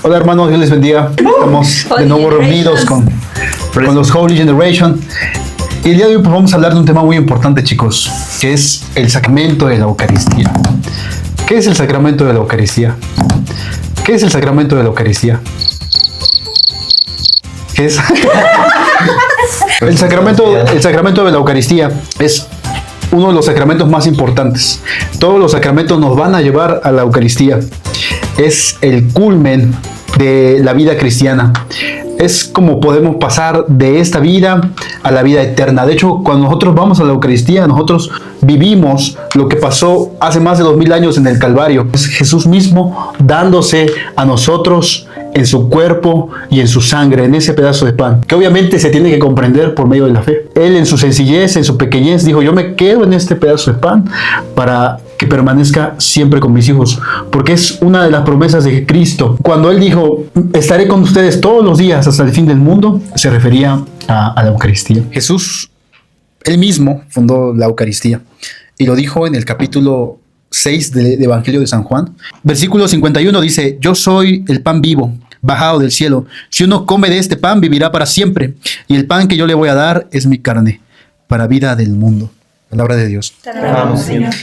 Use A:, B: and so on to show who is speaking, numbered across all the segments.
A: Hola hermanos, Dios les bendiga. Estamos de nuevo reunidos con los Holy Generation. Y el día de hoy pues, vamos a hablar de un tema muy importante, chicos, que es el sacramento de la Eucaristía. ¿Qué es el sacramento de la Eucaristía? ¿Qué es el sacramento de la Eucaristía? ¿Qué es? El sacramento de la Eucaristía es uno de los sacramentos más importantes. Todos los sacramentos nos van a llevar a la Eucaristía. Es el culmen de la vida cristiana. Es como podemos pasar de esta vida a la vida eterna. De hecho, cuando nosotros vamos a la Eucaristía, nosotros vivimos lo que pasó hace más de 2000 años en el Calvario. Es Jesús mismo dándose a nosotros en su cuerpo y en su sangre, en ese pedazo de pan, que obviamente se tiene que comprender por medio de la fe. Él en su sencillez, en su pequeñez, dijo, yo me quedo en este pedazo de pan para que permanezca siempre con mis hijos, porque es una de las promesas de Cristo. Cuando Él dijo, estaré con ustedes todos los días hasta el fin del mundo, se refería a la Eucaristía. Jesús, Él mismo, fundó la Eucaristía, y lo dijo en el capítulo 6 del Evangelio de San Juan. Versículo 51 dice, yo soy el pan vivo, bajado del cielo. Si uno come de este pan, vivirá para siempre. Y el pan que yo le voy a dar es mi carne, para vida del mundo. Palabra de Dios.
B: Te alabamos, Señor.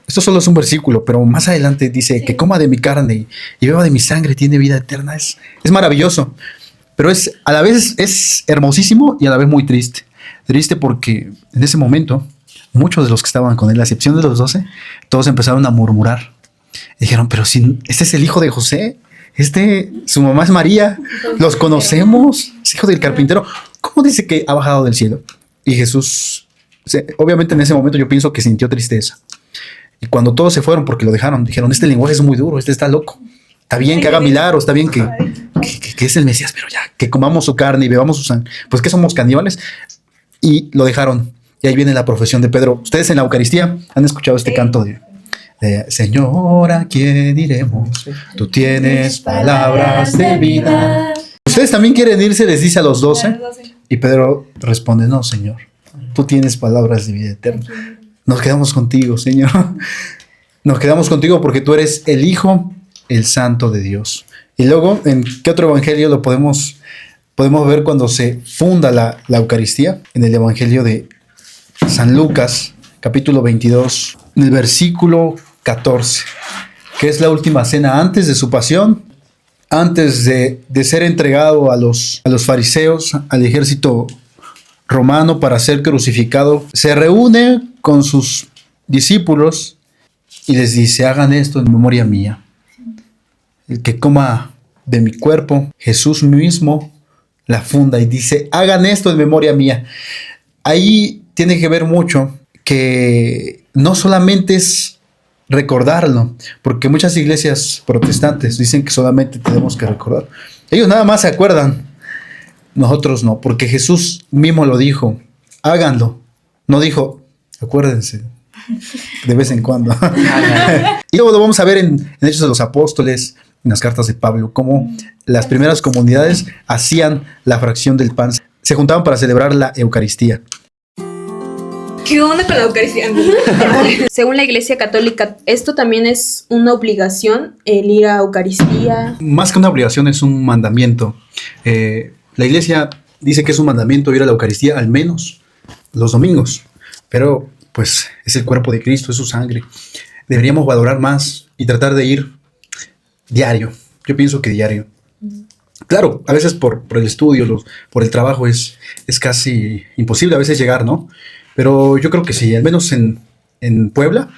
A: Esto solo es un versículo, pero más adelante dice que coma de mi carne y beba de mi sangre, tiene vida eterna. Es maravilloso, pero a la vez es hermosísimo y a la vez muy triste. Triste porque en ese momento muchos de los que estaban con él, a excepción de los 12, todos empezaron a murmurar. Dijeron, pero si este es el hijo de José, su mamá es María, los conocemos, es hijo del carpintero. ¿Cómo dice que ha bajado del cielo? Y Jesús, obviamente en ese momento yo pienso que sintió tristeza. Y cuando todos se fueron porque lo dejaron, dijeron, este lenguaje es muy duro, está loco. Está bien que haga milagros, está bien que es el Mesías, pero ya, que comamos su carne y bebamos su sangre. Pues que somos caníbales. Y lo dejaron. Y ahí viene la profesión de Pedro. Ustedes en la Eucaristía han escuchado este canto de Señor, ¿a quién iremos? Tú tienes palabras de vida. ¿Ustedes también quieren irse? Les dice a los 12. Y Pedro responde, no, Señor, tú tienes palabras de vida eterna. Nos quedamos contigo, Señor. Nos quedamos contigo porque tú eres el Hijo, el Santo de Dios. Y luego, ¿en qué otro evangelio lo podemos ver cuando se funda la Eucaristía? En el evangelio de San Lucas, capítulo 22, en el versículo 14, que es la última cena antes de su pasión, antes de ser entregado a los fariseos, al ejército romano para ser crucificado. Se reúne con sus discípulos y les dice, hagan esto en memoria mía. El que coma de mi cuerpo, Jesús mismo la funda y dice, hagan esto en memoria mía. Ahí tiene que ver mucho que no solamente es recordarlo, porque muchas iglesias protestantes dicen que solamente tenemos que recordar. Ellos nada más se acuerdan, nosotros no, porque Jesús mismo lo dijo, háganlo. No dijo, acuérdense, de vez en cuando. Y luego lo vamos a ver en Hechos de los Apóstoles, en las cartas de Pablo, cómo las primeras comunidades hacían la fracción del pan. Se juntaban para celebrar la Eucaristía.
B: ¿Qué onda con la Eucaristía?
C: Según la Iglesia Católica, esto también es una obligación, el ir a Eucaristía.
A: Más que una obligación, es un mandamiento. La Iglesia dice que es un mandamiento ir a la Eucaristía al menos los domingos, pero pues es el cuerpo de Cristo, es su sangre. Deberíamos valorar más y tratar de ir diario. Yo pienso que diario. Claro, a veces por el estudio, por el trabajo es casi imposible a veces llegar, ¿no? Pero yo creo que sí, al menos en Puebla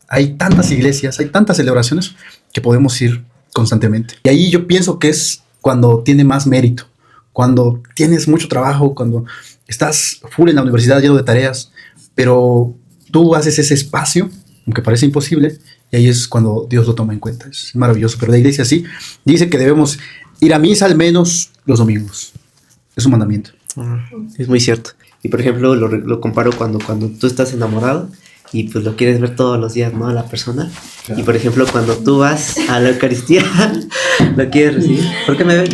A: hay tantas iglesias, hay tantas celebraciones que podemos ir constantemente. Y ahí yo pienso que es cuando tiene más mérito, cuando tienes mucho trabajo, cuando estás full en la universidad lleno de tareas, pero tú haces ese espacio, aunque parece imposible, y ahí es cuando Dios lo toma en cuenta. Es maravilloso, pero la iglesia sí dice que debemos ir a misa al menos los domingos. Es un mandamiento.
D: Es muy cierto. Y por ejemplo, lo comparo cuando tú estás enamorado y pues lo quieres ver todos los días, ¿no? A la persona. Claro. Y por ejemplo, cuando tú vas a la Eucaristía, lo quieres recibir. ¿Por qué me ven?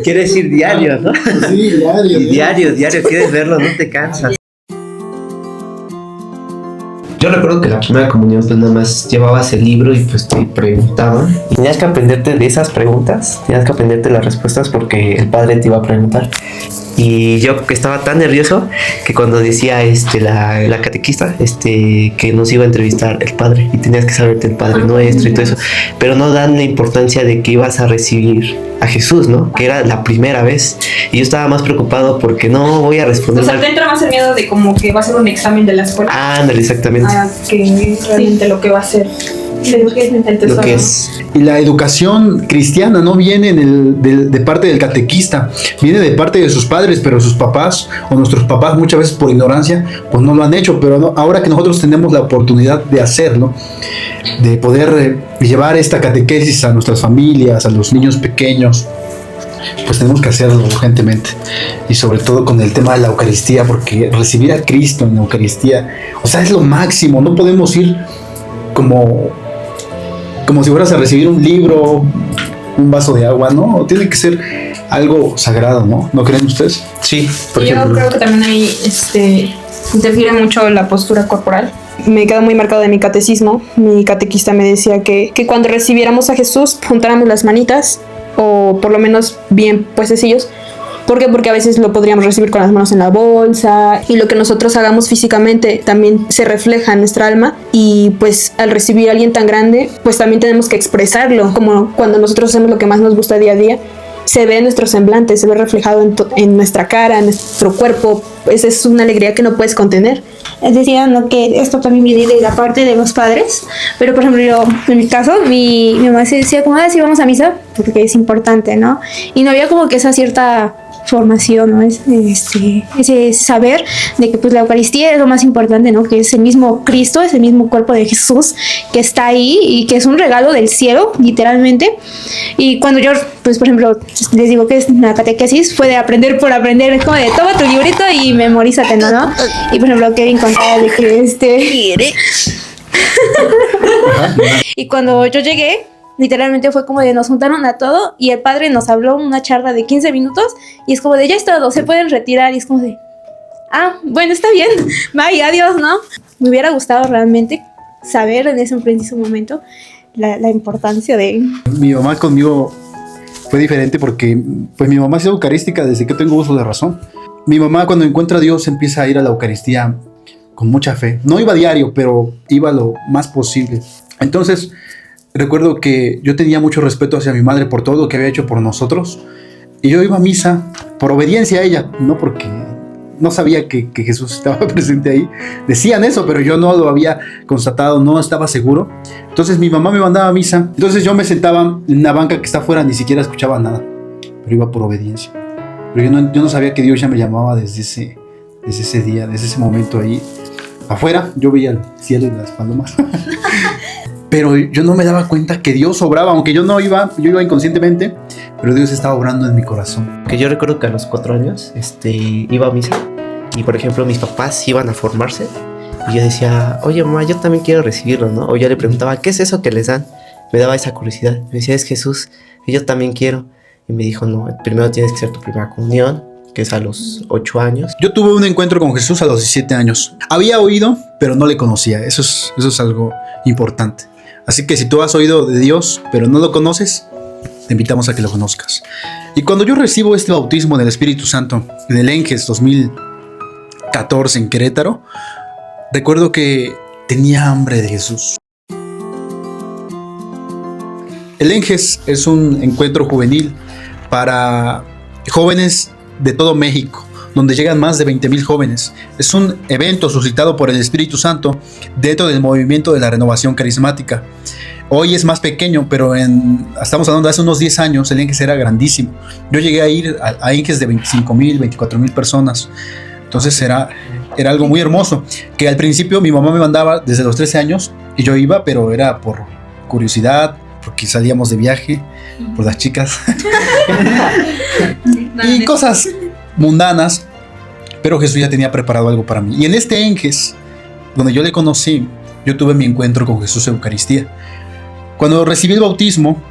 D: Quieres ir diario, ¿no?
A: Sí, diario.
D: Y diario, quieres verlo, no te cansas. Yo recuerdo que la primera comunión pues nada más llevabas el libro y pues te preguntaban. Y tenías que aprenderte de esas preguntas, tenías que aprenderte las respuestas porque el padre te iba a preguntar. Y yo que estaba tan nervioso que cuando decía la catequista que nos iba a entrevistar el padre y tenías que saberte el Padre Nuestro y todo eso, pero no dan la importancia de que ibas a recibir a Jesús, ¿no? Que era la primera vez. Y yo estaba más preocupado porque no voy a responder
B: O sea,
D: mal.
B: te entra más el miedo de como que va a ser un examen de la escuela.
D: Ándale, exactamente.
B: Que realmente lo que va a ser. Lo que es el tesoro.
D: Lo que es.
A: Y la educación cristiana no viene de parte del catequista, viene de parte de sus padres, pero sus papás o nuestros papás muchas veces por ignorancia pues no lo han hecho, pero ahora que nosotros tenemos la oportunidad de hacerlo, de poder llevar esta catequesis a nuestras familias, a los niños pequeños, pues tenemos que hacerlo urgentemente. Y sobre todo con el tema de la Eucaristía, porque recibir a Cristo en la Eucaristía, o sea, es lo máximo. No podemos ir como si fueras a recibir un libro, un vaso de agua, ¿no? Tiene que ser algo sagrado, ¿no? ¿No creen ustedes?
D: Sí, por
B: Yo
D: ejemplo.
B: creo que también ahí interfiere mucho la postura corporal.
C: Me quedó muy marcado de mi catecismo. Mi catequista me decía que cuando recibiéramos a Jesús juntáramos las manitas, o por lo menos bien puestecillos. ¿Por qué? Porque a veces lo podríamos recibir con las manos en la bolsa, y lo que nosotros hagamos físicamente también se refleja en nuestra alma, y pues al recibir a alguien tan grande pues también tenemos que expresarlo, como cuando nosotros hacemos lo que más nos gusta día a día, se ve en nuestro semblante, se ve reflejado en nuestra cara, en nuestro cuerpo. Esa es una alegría que no puedes contener.
E: Decía, ¿no?, que esto también viene de la parte de los padres, pero por ejemplo yo, en mi caso, mi mamá se decía como, sí, vamos a misa porque es importante, ¿no? Y no había como que esa cierta formación, ¿no? Ese saber de que pues la Eucaristía es lo más importante, ¿no? Que es el mismo Cristo, es el mismo cuerpo de Jesús que está ahí y que es un regalo del cielo, literalmente. Y cuando yo, pues por ejemplo, les digo que es una catequesis, fue de aprender por aprender, es como de toma tu librito y memorízate, ¿no? Y por ejemplo, Kevin contaba de que y cuando yo llegué, literalmente fue como de nos juntaron a todo y el padre nos habló una charla de 15 minutos y es como de ya es todo, se pueden retirar, y es como de bueno, está bien, bye, adiós, ¿no? Me hubiera gustado realmente saber en ese preciso momento la importancia de...
A: Mi mamá conmigo fue diferente porque pues mi mamá es eucarística desde que tengo uso de razón. Mi mamá cuando encuentra a Dios empieza a ir a la Eucaristía con mucha fe. No iba a diario, pero iba lo más posible. Entonces recuerdo que yo tenía mucho respeto hacia mi madre por todo lo que había hecho por nosotros, y yo iba a misa por obediencia a ella, no porque no sabía que Jesús estaba presente ahí. Decían eso, pero yo no lo había constatado, no estaba seguro. Entonces mi mamá me mandaba a misa, entonces yo me sentaba en una banca que está afuera, ni siquiera escuchaba nada, pero iba por obediencia. Pero yo no sabía que Dios ya me llamaba desde ese día, desde ese momento ahí afuera. Yo veía el cielo y las palomas. Pero yo no me daba cuenta que Dios obraba, aunque yo iba inconscientemente, pero Dios estaba obrando en mi corazón.
D: Que yo recuerdo que a los 4 años iba a misa y por ejemplo mis papás iban a formarse y yo decía, oye mamá, yo también quiero recibirlo, ¿no? O yo le preguntaba, ¿qué es eso que les dan? Me daba esa curiosidad, me decía, es Jesús, y yo también quiero. Y me dijo, no, primero tienes que hacer tu primera comunión, que es a los 8 años.
A: Yo tuve un encuentro con Jesús a los 17 años. Había oído, pero no le conocía. Eso es algo importante. Así que si tú has oído de Dios, pero no lo conoces, te invitamos a que lo conozcas. Y cuando yo recibo este bautismo del Espíritu Santo en el ENGES 2014 en Querétaro, recuerdo que tenía hambre de Jesús. El ENGES es un encuentro juvenil para jóvenes de todo México, donde llegan más de 20,000 jóvenes. Es un evento suscitado por el Espíritu Santo dentro del movimiento de la renovación carismática. Hoy es más pequeño, pero estamos hablando de hace unos 10 años, el ENGES era grandísimo. Yo llegué a ir a ENGES de 25,000, 24,000 personas. Entonces era algo muy hermoso, que al principio mi mamá me mandaba desde los 13 años y yo iba, pero era por curiosidad, porque salíamos de viaje, por las chicas y cosas mundanas, pero Jesús ya tenía preparado algo para mí. Y en este ENGES, donde yo le conocí, yo tuve mi encuentro con Jesús en Eucaristía. Cuando recibí el bautismo,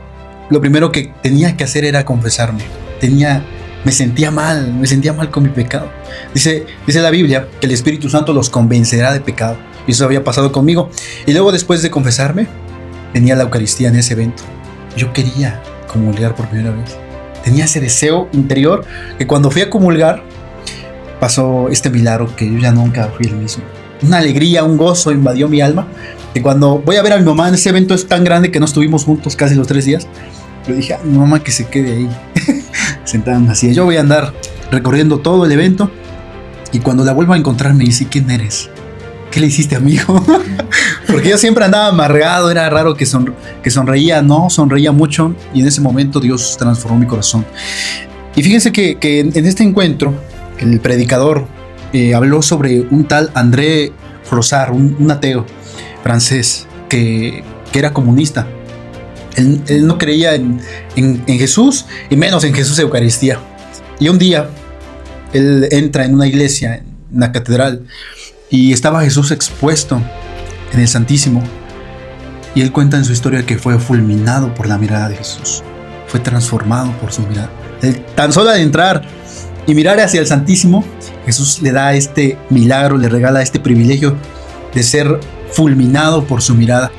A: lo primero que tenía que hacer era confesarme. Tenía me sentía mal con mi pecado. Dice la Biblia que el Espíritu Santo los convencerá de pecado. Y eso había pasado conmigo. Y luego, después de confesarme, tenía la Eucaristía en ese evento. Yo quería comulgar por primera vez. Tenía ese deseo interior que cuando fui a comulgar, pasó este milagro que yo ya nunca fui el mismo. Una alegría, un gozo invadió mi alma. Que cuando voy a ver a mi mamá en ese evento es tan grande que no estuvimos juntos casi los 3 días. Yo dije, mi mamá que se quede ahí, sentada en una silla. Yo voy a andar recorriendo todo el evento. Y cuando la vuelvo a encontrar me dice, ¿quién eres? ¿Qué le hiciste, amigo? Porque yo siempre andaba amargado, era raro que sonreía, no, sonreía mucho. Y en ese momento Dios transformó mi corazón. Y fíjense que en este encuentro, el predicador habló sobre un tal André Froissart, un ateo francés que era comunista. Él no creía en Jesús y menos en Jesús Eucaristía. Y un día él entra en una iglesia, en una catedral, y estaba Jesús expuesto en el Santísimo. Y él cuenta en su historia que fue fulminado por la mirada de Jesús. Fue transformado por su mirada. Tan solo al entrar y mirar hacia el Santísimo, Jesús le da este milagro, le regala este privilegio de ser fulminado por su mirada.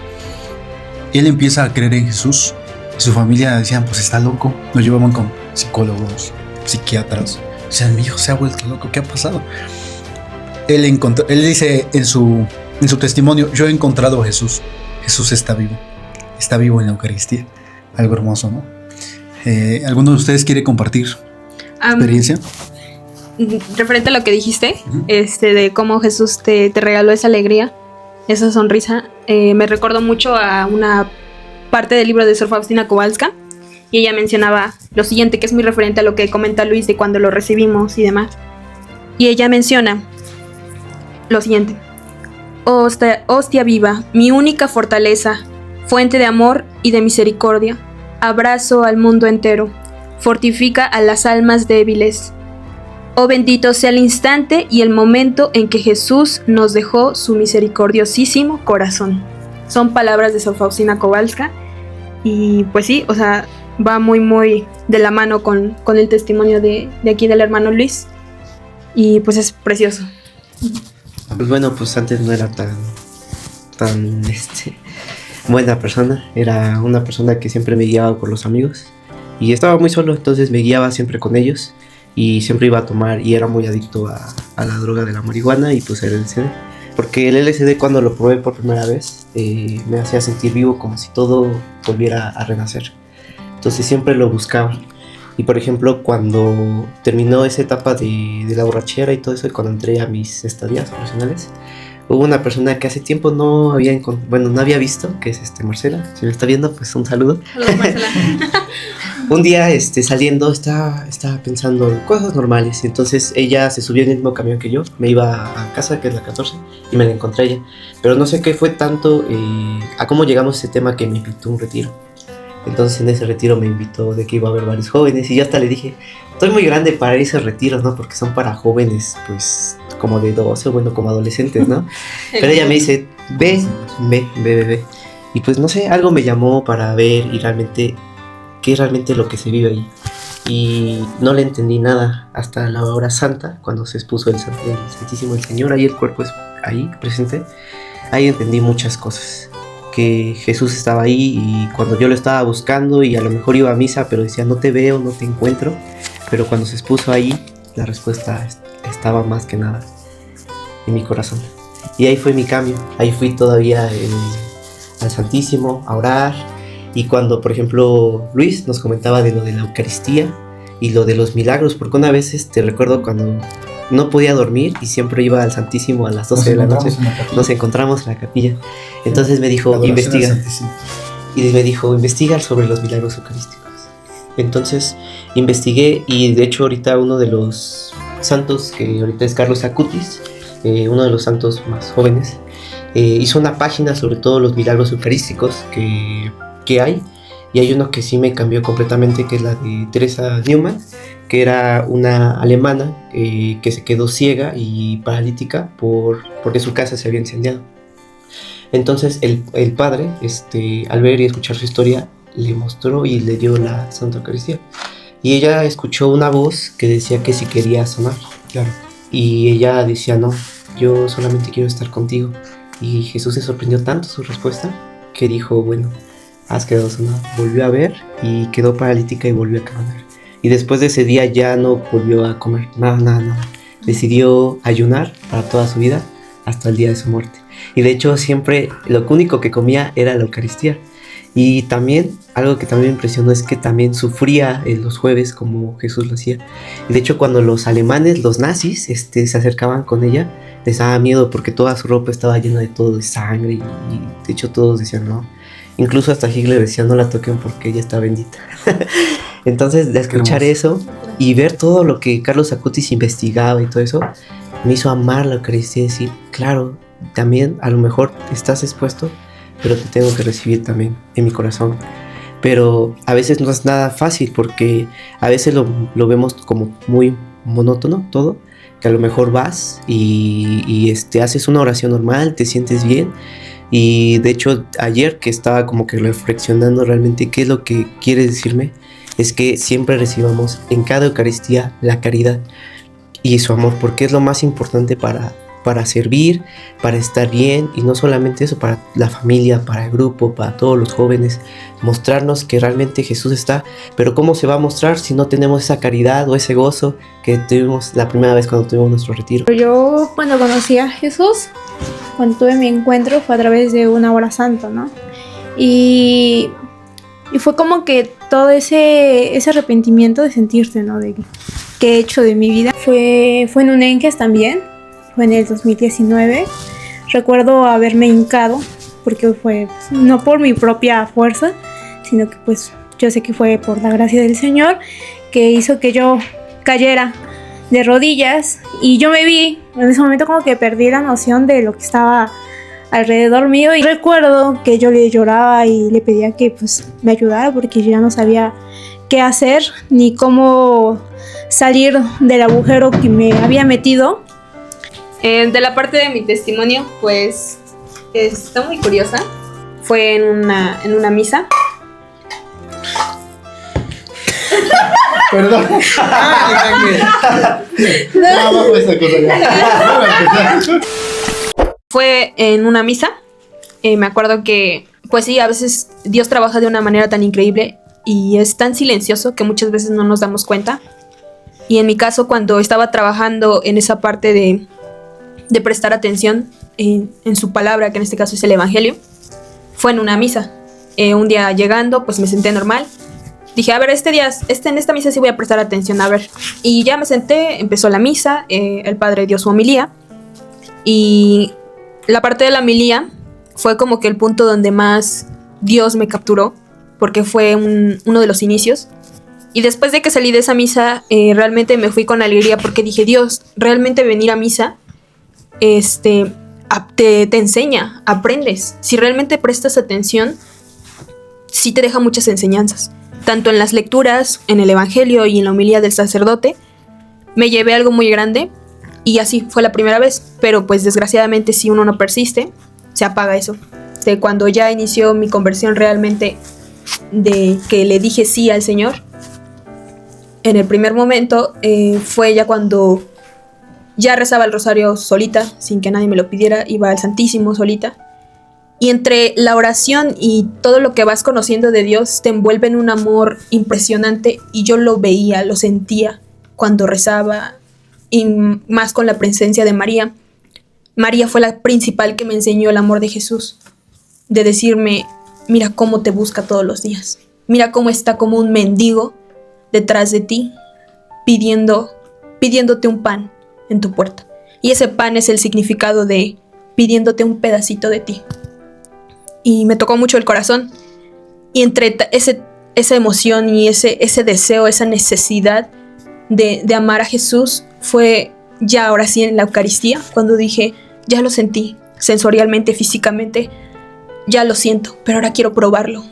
A: Él empieza a creer en Jesús. Su familia decían, pues está loco. Nos llevaban con psicólogos, psiquiatras. Decían, mi hijo se ha vuelto loco, ¿qué ha pasado? Él dice en su testimonio, yo he encontrado a Jesús. Jesús está vivo en la Eucaristía. Algo hermoso, ¿no? ¿Alguno de ustedes quiere compartir experiencia?
C: Referente a lo que dijiste, de cómo Jesús te regaló esa alegría, esa sonrisa, me recordó mucho a una parte del libro de Sor Faustina Kowalska, y ella mencionaba lo siguiente, que es muy referente a lo que comenta Luis de cuando lo recibimos y demás. Y ella menciona lo siguiente: hostia viva, mi única fortaleza, fuente de amor y de misericordia, abrazo al mundo entero, fortifica a las almas débiles. Oh bendito sea el instante y el momento en que Jesús nos dejó su misericordiosísimo corazón. Son palabras de Sor Faustina Kowalska. Y pues sí, o sea, va muy muy de la mano con el testimonio de aquí del hermano Luis. Y pues es precioso.
D: Pues bueno, pues antes no era tan buena persona. Era una persona que siempre me guiaba por los amigos. Y estaba muy solo, entonces me guiaba siempre con ellos. Y siempre iba a tomar, y era muy adicto a la droga de la marihuana y pues el LSD. Porque el LSD, cuando lo probé por primera vez, me hacía sentir vivo, como si todo volviera a renacer. Entonces siempre lo buscaba. Y por ejemplo, cuando terminó esa etapa de la borrachera y todo eso, y cuando entré a mis estadías profesionales, hubo una persona que hace tiempo no había visto, que es Marcela. Si me está viendo, pues un saludo.
C: Hola, Marcela.
D: Un día saliendo estaba pensando en cosas normales, y entonces ella se subió en el mismo camión que yo, me iba a casa, que es la 14, y me la encontré ella. Pero no sé qué fue tanto a cómo llegamos a ese tema, que me invitó a un retiro. Entonces en ese retiro me invitó de que iba a haber varios jóvenes, y yo hasta le dije, estoy muy grande para esos retiros, ¿no? Porque son para jóvenes, pues, como de 12, bueno, como adolescentes, ¿no? Pero ella me dice, ve. Y pues no sé, algo me llamó para ver y realmente qué es realmente lo que se vive ahí. Y no le entendí nada hasta la hora santa, cuando se expuso el Santísimo del Señor, ahí el cuerpo es ahí presente. Ahí entendí muchas cosas, que Jesús estaba ahí, y cuando yo lo estaba buscando, y a lo mejor iba a misa, pero decía, no te veo, no te encuentro. Pero cuando se expuso ahí, la respuesta estaba más que nada en mi corazón. Y ahí fue mi cambio. Ahí fui todavía al Santísimo a orar. Y cuando, por ejemplo, Luis nos comentaba de lo de la Eucaristía y lo de los milagros, porque una vez recuerdo cuando no podía dormir y siempre iba al Santísimo a las 12 de la noche. Nos encontramos en la capilla. Entonces me dijo, investiga. Y me dijo, investiga sobre los milagros eucarísticos. Entonces investigué, y de hecho ahorita uno de los santos, que ahorita es Carlos Acutis, uno de los santos más jóvenes, hizo una página sobre todos los milagros eucarísticos que hay, y hay uno que sí me cambió completamente, que es la de Teresa Neumann, que era una alemana que se quedó ciega y paralítica porque su casa se había incendiado. Entonces el padre, al ver y escuchar su historia, le mostró y le dio la Santa Eucaristía. y ella escuchó una voz que decía que si quería sanar.
A: Claro.
D: Y ella decía, no, yo solamente quiero estar contigo. Y Jesús se sorprendió tanto su respuesta que dijo, bueno, has quedado sanada. Volvió a ver y quedó paralítica y volvió a caminar. Y después de ese día ya no volvió a comer nada. Decidió ayunar para toda su vida hasta el día de su muerte. Y de hecho siempre lo único que comía era la Eucaristía. Y también, algo que también me impresionó es que también sufría en los jueves como Jesús lo hacía. Y de hecho cuando los alemanes, los nazis, se acercaban con ella, les daba miedo porque toda su ropa estaba llena de todo, de sangre. Y de hecho todos decían no. Incluso hasta Hitler decía no la toquen porque ella está bendita. Entonces de escuchar eso y ver todo lo que Carlos Acutis investigaba y todo eso, me hizo amar la Eucaristía y decir, claro, también a lo mejor estás expuesto, pero te tengo que recibir también en mi corazón. Pero a veces no es nada fácil porque a veces lo vemos como muy monótono todo, que a lo mejor vas y haces una oración normal, te sientes bien. Y de hecho ayer que estaba como que reflexionando realmente qué es lo que quiere decirme, es que siempre recibamos en cada Eucaristía la caridad y su amor, porque es lo más importante para servir, para estar bien, y no solamente eso, para la familia, para el grupo, para todos los jóvenes, mostrarnos que realmente Jesús está. Pero ¿cómo se va a mostrar si no tenemos esa caridad o ese gozo que tuvimos la primera vez cuando tuvimos nuestro retiro?
E: Yo cuando conocí a Jesús, cuando tuve mi encuentro, fue a través de una hora santa, ¿no? Y fue como que todo ese arrepentimiento de sentirte, ¿no? De qué he hecho de mi vida. Fue en un Enques también, fue en el 2019. Recuerdo haberme hincado, porque fue no por mi propia fuerza, sino que pues yo sé que fue por la gracia del Señor que hizo que yo cayera de rodillas, y yo me vi en ese momento como que perdí la noción de lo que estaba alrededor mío, y recuerdo que yo le lloraba y le pedía que pues me ayudara porque yo ya no sabía qué hacer ni cómo salir del agujero que me había metido.
C: De la parte de mi testimonio, pues está muy curiosa. Fue en una misa.
A: Perdón.
C: Fue en una misa. Me acuerdo que, pues sí, a veces Dios trabaja de una manera tan increíble y es tan silencioso que muchas veces no nos damos cuenta. Y en mi caso, cuando estaba trabajando en esa parte de prestar atención en su palabra, que en este caso es el Evangelio, fue en una misa. Un día llegando, pues me senté normal. Dije, a ver, en esta misa sí voy a prestar atención, a ver. Y ya me senté, empezó la misa, el padre dio su homilía. Y la parte de la homilía fue como que el punto donde más Dios me capturó, porque fue uno de los inicios. Y después de que salí de esa misa, realmente me fui con alegría porque dije, Dios, realmente venir a misa te enseña, aprendes. Si realmente prestas atención, sí te deja muchas enseñanzas. Tanto en las lecturas, en el Evangelio y en la homilía del sacerdote, me llevé algo muy grande. Y así fue la primera vez. Pero pues desgraciadamente si uno no persiste, se apaga eso. Cuando ya inició mi conversión realmente, de que le dije sí al Señor, en el primer momento fue ya cuando ya rezaba el rosario solita, sin que nadie me lo pidiera, iba al Santísimo solita. Y entre la oración y todo lo que vas conociendo de Dios, te envuelve en un amor impresionante, y yo lo veía, lo sentía cuando rezaba, y más con la presencia de María. María fue la principal que me enseñó el amor de Jesús, de decirme, mira cómo te busca todos los días, mira cómo está como un mendigo detrás de ti, pidiéndote un pan en tu puerta. Y ese pan es el significado de pidiéndote un pedacito de ti. Y me tocó mucho el corazón. Y entre esa emoción y ese deseo, esa necesidad de amar a Jesús, fue ya ahora sí en la Eucaristía, cuando dije, ya lo sentí sensorialmente, físicamente, ya lo siento, pero ahora quiero probarlo.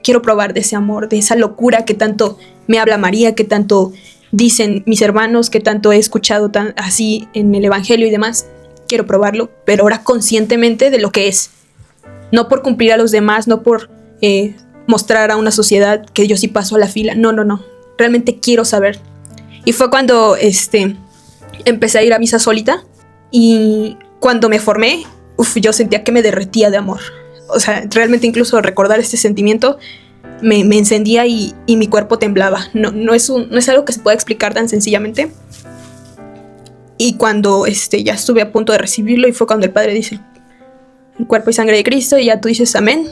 C: Quiero probar de ese amor, de esa locura que tanto me habla María, que tanto dicen mis hermanos, que tanto he escuchado así en el Evangelio y demás. Quiero probarlo, pero ahora conscientemente de lo que es. No por cumplir a los demás, no por mostrar a una sociedad que yo sí paso a la fila. No.
B: realmente quiero saber. Y fue cuando empecé a ir a misa solita, y cuando me formé, yo sentía que me derretía de amor. O sea, realmente incluso recordar este sentimiento me encendía y mi cuerpo temblaba. No es algo que se pueda explicar tan sencillamente. Y cuando ya estuve a punto de recibirlo, y fue cuando el Padre dice el cuerpo y sangre de Cristo, y ya tú dices amén.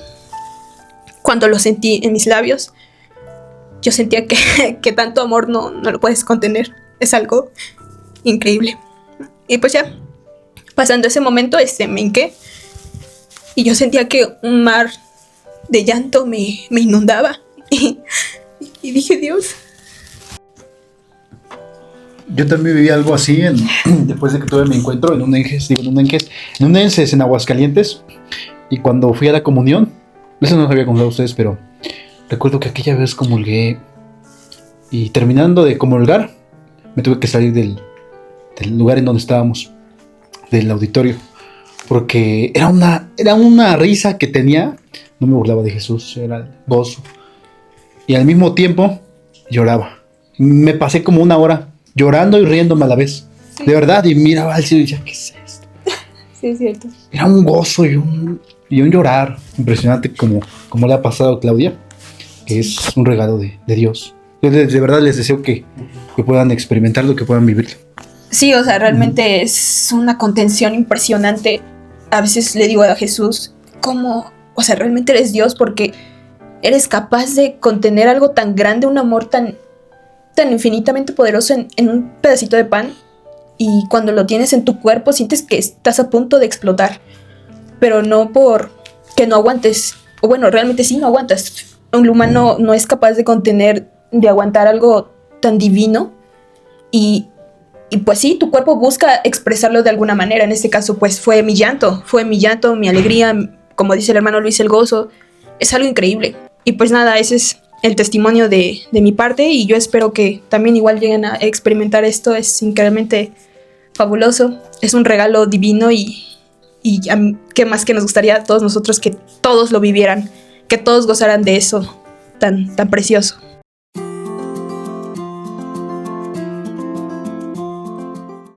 B: Cuando lo sentí en mis labios, yo sentía que tanto amor no lo puedes contener. Es algo increíble. Y pues ya, pasando ese momento, me hinqué, y yo sentía que un mar de llanto me inundaba. Y dije, Dios.
A: Yo también viví algo así después de que tuve mi encuentro en un ENGES en Aguascalientes. Y cuando fui a la comunión, eso no lo había contado a ustedes, pero recuerdo que aquella vez comulgué, y terminando de comulgar, me tuve que salir del lugar en donde estábamos, del auditorio, porque era una risa que tenía. No me burlaba de Jesús, era gozo, y al mismo tiempo lloraba. Me pasé como una hora llorando y riéndome a la vez, de verdad, y miraba al cielo y decía, ¿qué es esto?
E: Sí, es cierto.
A: Era un gozo y un llorar impresionante, como le ha pasado a Claudia, que es un regalo de Dios. Yo de verdad les deseo que puedan experimentarlo, que puedan vivirlo.
B: Sí, o sea, realmente es una contención impresionante. A veces le digo a Jesús, ¿cómo? O sea, realmente eres Dios, porque eres capaz de contener algo tan grande, un amor tan infinitamente poderoso en un pedacito de pan, y cuando lo tienes en tu cuerpo sientes que estás a punto de explotar, pero no por que no aguantes, o bueno, realmente sí no aguantas. Un humano no es capaz de aguantar algo tan divino, y pues sí, tu cuerpo busca expresarlo de alguna manera. En este caso pues fue mi llanto, mi alegría, como dice el hermano Luis, el gozo. Es algo increíble. Y pues nada, ese es el testimonio de mi parte, y yo espero que también igual lleguen a experimentar esto. Es increíblemente fabuloso, es un regalo divino, y qué más que nos gustaría a todos nosotros que todos lo vivieran, que todos gozaran de eso tan precioso.